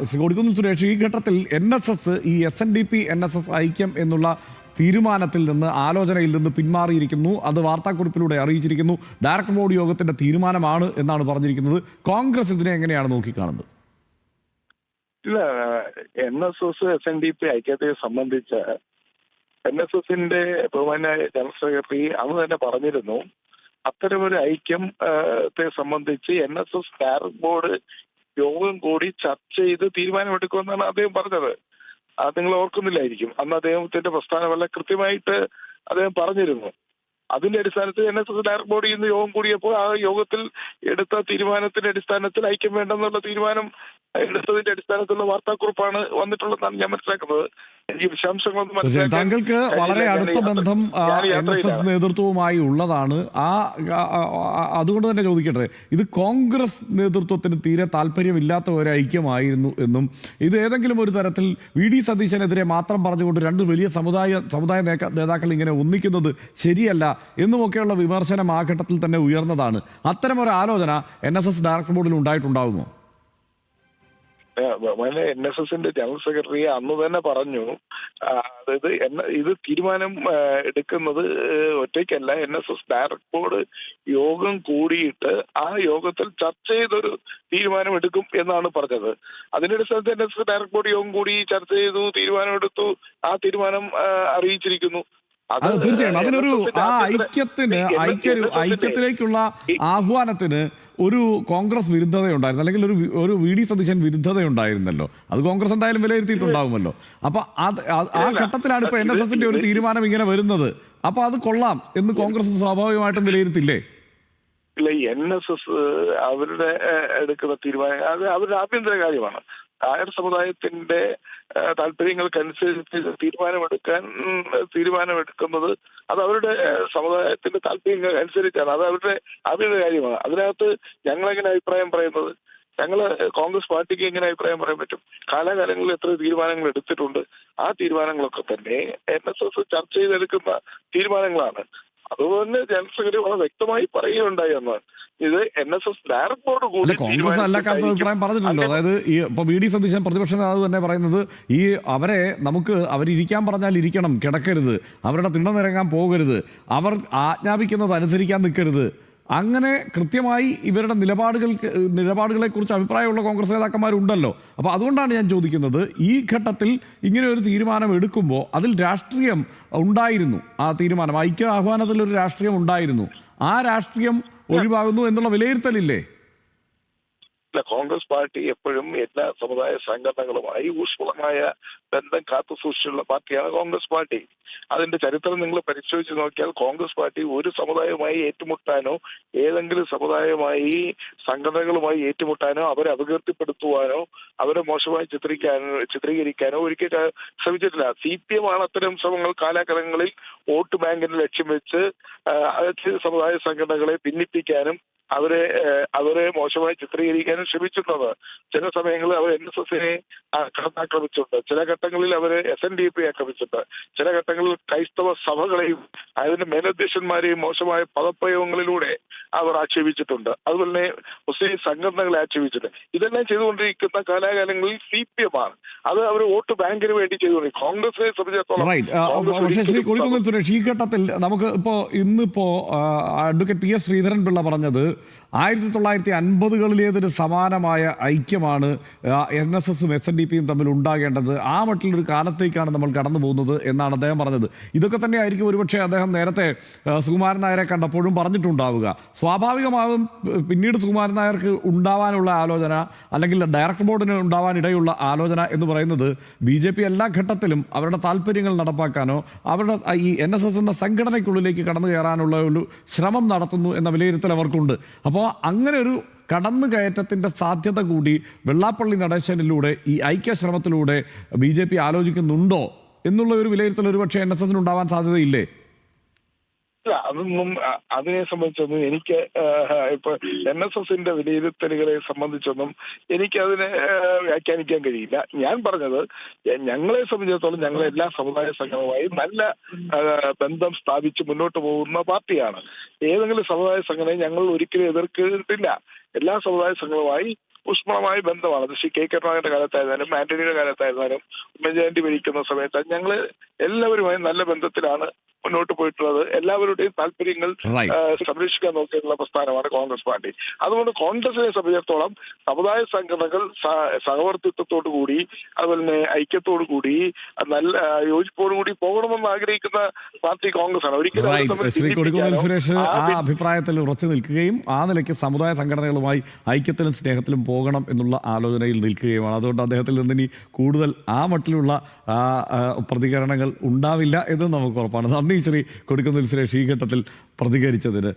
ശ്രീ കൊടിക്കുന്നിൽ സുരേഷ്, ഈ ഘട്ടത്തിൽ NSS ഈ SNDP NSS ഐക്യം എന്നുള്ള തീരുമാനത്തിൽ നിന്ന്, ആലോചനയിൽ നിന്ന് പിന്മാറിയിരിക്കുന്നു. അത് വാർത്താക്കുറിപ്പിലൂടെ അറിയിച്ചിരിക്കുന്നു. ഡയറക്ടർ ബോർഡ് യോഗത്തിന്റെ തീരുമാനമാണ് എന്നാണ് പറഞ്ഞിരിക്കുന്നത്. കോൺഗ്രസ് ഇതിനെ എങ്ങനെയാണ് നോക്കിക്കാണുന്നത്? ഇല്ല, NSS SNDP ഐക്യത്തെ സംബന്ധിച്ച് NSSന്റെ ബഹുമാന്യ ജനറൽ സെക്രട്ടറി അന്ന് തന്നെ പറഞ്ഞിരുന്നു, അത്തരമൊരു ഐക്യത്തെ സംബന്ധിച്ച് NSS ഡയറക്ടർ ബോർഡ് യോഗം കൂടി ചർച്ച ചെയ്ത് തീരുമാനമെടുക്കുമെന്നാണ് അദ്ദേഹം പറഞ്ഞത്. അത് നിങ്ങൾ ഓർക്കുന്നില്ലായിരിക്കും. അന്ന് അദ്ദേഹത്തിന്റെ പ്രസ്ഥാനം വളരെ കൃത്യമായിട്ട് അദ്ദേഹം പറഞ്ഞിരുന്നു. അതിന്റെ അടിസ്ഥാനത്തിൽ NSS ഡയറക്ടർ ബോർഡിൽ നിന്ന് യോഗം കൂടിയപ്പോൾ ആ യോഗത്തിൽ എടുത്ത തീരുമാനത്തിന്റെ അടിസ്ഥാനത്തിൽ ഐക്യം വേണ്ടെന്നുള്ള തീരുമാനം എടുത്തതിന്റെ അടിസ്ഥാനത്തിലുള്ള വാർത്താക്കുറിപ്പാണ് വന്നിട്ടുള്ളതെന്നാണ് ഞാൻ മനസ്സിലാക്കുന്നത്. എനിക്ക് വിശദാംശങ്ങളൊന്നും താങ്കൾക്ക് വളരെ അടുത്ത ബന്ധം NSS നേതൃത്വവുമായി ഉള്ളതാണ്. അതുകൊണ്ട് തന്നെ ചോദിക്കട്ടെ, ഇത് കോൺഗ്രസ് നേതൃത്വത്തിന് തീരെ താല്പര്യമില്ലാത്ത ഒരു ഐക്യമായിരുന്നു എന്നും ഇത് ഏതെങ്കിലും ഒരു തരത്തിൽ VD സതീശനെതിരെ മാത്രം പറഞ്ഞുകൊണ്ട് രണ്ട് വലിയ സമുദായ നേതാക്കൾ ഇങ്ങനെ ഒന്നിക്കുന്നത് ശരിയല്ല എന്നുമൊക്കെയുള്ള വിമർശനം ആ ഘട്ടത്തിൽ തന്നെ ഉയർന്നതാണ്. അത്തരമൊരു ആലോചന NSS ഡയറക്ടർ ബോർഡിൽ ഉണ്ടായിട്ടുണ്ടാകുമോ? NSSന്റെ ജനറൽ സെക്രട്ടറി അന്ന് തന്നെ പറഞ്ഞു, അതായത് ഇത് തീരുമാനം എടുക്കുന്നത് ഒറ്റയ്ക്കല്ല, NSS ഡയറക്ടർ ബോർഡ് യോഗം കൂടിയിട്ട് ആ യോഗത്തിൽ ചർച്ച ചെയ്തൊരു തീരുമാനം എടുക്കും എന്നാണ് പറഞ്ഞത്. അതിന്റെ അടിസ്ഥാനത്തിൽ NSS ഡയറക്ടർ ബോർഡ് യോഗം കൂടി ചർച്ച ചെയ്തു, തീരുമാനമെടുത്തു, ആ തീരുമാനം അറിയിച്ചിരിക്കുന്നു. തീർച്ചയായും അതിനൊരു ഐക്യത്തിലേക്കുള്ള ആഹ്വാനത്തിന് ഒരു കോൺഗ്രസ് വിരുദ്ധതയുണ്ടായിരുന്നു, അല്ലെങ്കിൽ ഒരു VD സതീശൻ വിരുദ്ധതയുണ്ടായിരുന്നല്ലോ. അത് കോൺഗ്രസ് എന്തായാലും വിലയിരുത്തിയിട്ടുണ്ടാവുമല്ലോ. അപ്പൊ ആ ഘട്ടത്തിലാണ് ഇപ്പൊ NSSന്റെ ഒരു തീരുമാനം ഇങ്ങനെ വരുന്നത്. അപ്പൊ അത് കൊള്ളാം എന്ന് കോൺഗ്രസ് സ്വാഭാവികമായിട്ടും വിലയിരുത്തില്ലേ? ഇല്ല, NSS അവരുടെ എടുക്കുന്ന തീരുമാനം അത് അവരുടെ ആഭ്യന്തര കാര്യമാണ്. നായർ സമുദായത്തിന്റെ താല്പര്യങ്ങൾക്കനുസരിച്ച് തീരുമാനമെടുക്കുന്നത് അത് അവരുടെ സമുദായത്തിന്റെ താല്പര്യങ്ങൾ അനുസരിച്ചാണ്. അത് അവരുടെ കാര്യമാണ്. അതിനകത്ത് ഞങ്ങളെങ്ങനെ അഭിപ്രായം പറയുന്നത്? കോൺഗ്രസ് പാർട്ടിക്ക് എങ്ങനെ അഭിപ്രായം പറയാൻ പറ്റും? കാലാകാലങ്ങളിൽ എത്ര തീരുമാനങ്ങൾ എടുത്തിട്ടുണ്ട്. ആ തീരുമാനങ്ങളൊക്കെ തന്നെ NSS ചർച്ച ചെയ്തെടുക്കുന്ന തീരുമാനങ്ങളാണ്. അതുപോലെ ജനറൽ സെക്രട്ടറി വളരെ വ്യക്തമായി പറയുകയുണ്ടായി എന്ന് ഇത് NSS ഡയറക്ടർ ബോർഡ് കൂടി കോൺഗ്രസ് അല്ല അഭിപ്രായം പറഞ്ഞിട്ടുണ്ടല്ലോ. അതായത് ഇപ്പൊ VD സതീശൻ പ്രതിപക്ഷ നേതാവ് തന്നെ പറയുന്നത്, അവരിരിക്കാൻ പറഞ്ഞാൽ ഇരിക്കണം, കിടക്കരുത്, അവരുടെ തിണ്ണനിറങ്ങാൻ പോകരുത്, അവർ ആജ്ഞാപിക്കുന്നത് അനുസരിക്കാൻ നിൽക്കരുത്. അങ്ങനെ കൃത്യമായി ഇവരുടെ നിലപാടുകളെ കുറിച്ച് അഭിപ്രായമുള്ള കോൺഗ്രസ് നേതാക്കന്മാരുണ്ടല്ലോ. അപ്പോൾ അതുകൊണ്ടാണ് ഞാൻ ചോദിക്കുന്നത്, ഈ ഘട്ടത്തിൽ ഇങ്ങനെ ഒരു തീരുമാനം എടുക്കുമ്പോൾ അതിൽ രാഷ്ട്രീയം ഉണ്ടായിരുന്നു. ആ തീരുമാനം ഐക്യ ആഹ്വാനത്തിൽ ഒരു രാഷ്ട്രീയം ഉണ്ടായിരുന്നു. ആ രാഷ്ട്രീയം ഒഴിവാകുന്നു എന്നുള്ള വിലയിരുത്തലില്ലേ? കോൺഗ്രസ് പാർട്ടി എപ്പോഴും എല്ലാ സമുദായ സംഘടനകളുമായി ഊഷ്മളമായ ബന്ധം കാത്തുസൂക്ഷിച്ചുള്ള പാർട്ടിയാണ് കോൺഗ്രസ് പാർട്ടി. അതിന്റെ ചരിത്രം നിങ്ങൾ പരിശോധിച്ച് നോക്കിയാൽ കോൺഗ്രസ് പാർട്ടി ഒരു സമുദായവുമായി ഏറ്റുമുട്ടാനോ ഏതെങ്കിലും സമുദായമായി സംഘടനകളുമായി ഏറ്റുമുട്ടാനോ അവരെ അപകീർത്തിപ്പെടുത്തുവാനോ അവരെ മോശമായി ചിത്രീകരിക്കാനോ ഒരിക്കലും ശ്രമിച്ചിട്ടില്ല. CPM ആണ് അത്തരം ശ്രമങ്ങൾ കാലാകാലങ്ങളിൽ വോട്ട് ബാങ്കിനെ ലക്ഷ്യം വെച്ച് സമുദായ സംഘടനകളെ ഭിന്നിപ്പിക്കാനും അവരെ മോശമായി ചിത്രീകരിക്കാനും ശ്രമിച്ചിട്ടുള്ളത്. ചില സമയങ്ങളിൽ അവർ NSSനെ കടന്നാക്രമിച്ചിട്ടുണ്ട്, ചില ഘട്ടങ്ങളിൽ അവർ SNDP ആക്രമിച്ചിട്ടുണ്ട്, ചില ഘട്ടങ്ങളിൽ ക്രൈസ്തവ സഭകളെയും അതിന്റെ മേലധ്യക്ഷന്മാരെയും മോശമായ പദപ്രയോഗങ്ങളിലൂടെ അവർ ആക്ഷേപിച്ചിട്ടുണ്ട്. അതുപോലെ തന്നെ മുസ്ലിം സംഘടനകളെ ആക്ഷേപിച്ചിട്ടുണ്ട്. ഇതെല്ലാം ചെയ്തുകൊണ്ടിരിക്കുന്ന കാലാകാലങ്ങളിൽ CPM ആണ്. അത് അവർ വോട്ട് ബാങ്കിന് വേണ്ടി ചെയ്തുകൊണ്ടിരിക്കും. കോൺഗ്രസിനെ സംബന്ധിച്ചിടത്തോളം സുരേഷ്, ഈ ഘട്ടത്തിൽ നമുക്ക് ഇന്നിപ്പോ അഡ്വക്കേറ്റ് PS ശ്രീധരൻ പിള്ള പറഞ്ഞത് 1950കളിലേതൊരു സമാനമായ ഐക്യമാണ് NSSും SNDPയും തമ്മിൽ ഉണ്ടാകേണ്ടത്. ആ മട്ടിലൊരു കാലത്തേക്കാണ് നമ്മൾ കടന്നു പോകുന്നത് എന്നാണ് അദ്ദേഹം പറഞ്ഞത്. ഇതൊക്കെ തന്നെ ആയിരിക്കും ഒരുപക്ഷെ അദ്ദേഹം നേരത്തെ സുകുമാരൻ നായരെ കണ്ടപ്പോഴും പറഞ്ഞിട്ടുണ്ടാവുക. സ്വാഭാവികമാകും പിന്നീട് സുകുമാരൻ നായർക്ക് ഉണ്ടാവാനുള്ള ആലോചന, അല്ലെങ്കിൽ ഡയറക്ടർ ബോർഡിന് ഉണ്ടാവാനിടയുള്ള ആലോചന എന്ന് പറയുന്നത് BJP എല്ലാ ഘട്ടത്തിലും അവരുടെ താല്പര്യങ്ങൾ നടപ്പാക്കാനോ അവരുടെ ഈ NSS എന്ന സംഘടനയ്ക്കുള്ളിലേക്ക് കടന്നു കയറാനുള്ള ഒരു ശ്രമം നടത്തുന്നു എന്ന വിലയിരുത്തൽ അവർക്കുണ്ട്. അപ്പോൾ അങ്ങനെ ഒരു കടന്നുകയറ്റത്തിന്റെ സാധ്യത കൂടി വെള്ളാപ്പള്ളി നടേശനിലൂടെ ഈ ഐക്യശ്രമത്തിലൂടെ BJP ആലോചിക്കുന്നുണ്ടോ എന്നുള്ള ഒരു വിലയിരുത്തൽ ഒരുപക്ഷെ NSSന് ഉണ്ടാവാൻ സാധ്യതയില്ലേ? ഇല്ല, അതൊന്നും അതിനെ സംബന്ധിച്ചൊന്നും എനിക്ക് ഇപ്പൊ NSSന്റെ വിലയിരുത്തലുകളെ സംബന്ധിച്ചൊന്നും എനിക്കതിനെ വ്യാഖ്യാനിക്കാൻ കഴിയില്ല. ഞാൻ പറഞ്ഞത് ഞങ്ങളെ സംബന്ധിച്ചിടത്തോളം ഞങ്ങൾ എല്ലാ സമുദായ സംഘങ്ങളുമായി നല്ല ബന്ധം സ്ഥാപിച്ച് മുന്നോട്ട് പോകുന്ന പാർട്ടിയാണ്. ഏതെങ്കിലും സമുദായ സംഘടനയെ ഞങ്ങൾ ഒരിക്കലും എതിർക്കിട്ടില്ല. എല്ലാ സമുദായ സംഘങ്ങളുമായി ഊഷ്മളമായ ബന്ധമാണ്. അത് ശ്രീ കെ കരുണാകരന്റെ കാലത്തായിരുന്നാലും ആന്റണിയുടെ കാലത്തായിരുന്നാലും ഉമ്മൻചാണ്ടി ഭരിക്കുന്ന സമയത്ത് ഞങ്ങൾ എല്ലാവരുമായി നല്ല ബന്ധത്തിലാണ് മുന്നോട്ട് പോയിട്ടുള്ളത്. എല്ലാവരുടെയും താല്പര്യങ്ങൾ റൈറ്റ്. സംരക്ഷിക്കാൻ നോക്കിയിട്ടുള്ള പ്രസ്ഥാനമാണ് കോൺഗ്രസ് പാർട്ടി. അതുകൊണ്ട് കോൺഗ്രസിനെ സംബന്ധിച്ചിടത്തോളം സമുദായ സംഘടനകൾ സഹവർത്തിത്വത്തോടു കൂടി അതുപോലെ തന്നെ ഐക്യത്തോടു കൂടി നല്ല യോജിപ്പോടു കൂടി പോകണമെന്ന് ആഗ്രഹിക്കുന്ന പാർട്ടി കോൺഗ്രസ് ആണ്. ഒരിക്കലും അത് റൈറ്റ്. തമ്മിൽ ശ്രീ കൊടിക്കുന്നിൽ സുരേഷ് ആ ഭിന്നിപ്പിക്കാനോ അഭിപ്രായത്തിൽ ഉറച്ചു നിൽക്കുകയും ആ നിലയ്ക്ക് സമുദായ സംഘടനകളുമായി ഐക്യത്തിലും സ്നേഹത്തിലും പോകണം എന്നുള്ള ആലോചനയിൽ നിൽക്കുകയുമാണ്. അതുകൊണ്ട് അദ്ദേഹത്തിൽ നിന്ന് ഇനി കൂടുതൽ ആ മട്ടിലുള്ള പ്രതികരണങ്ങൾ ഉണ്ടാവില്ല എന്ന് നമുക്ക് ഉറപ്പാണ്. നന്ദി ശ്രീ കൊടിക്കുന്നിൽ സുരേഷ് ഈ ഘട്ടത്തിൽ പ്രതികരിച്ചതിന്.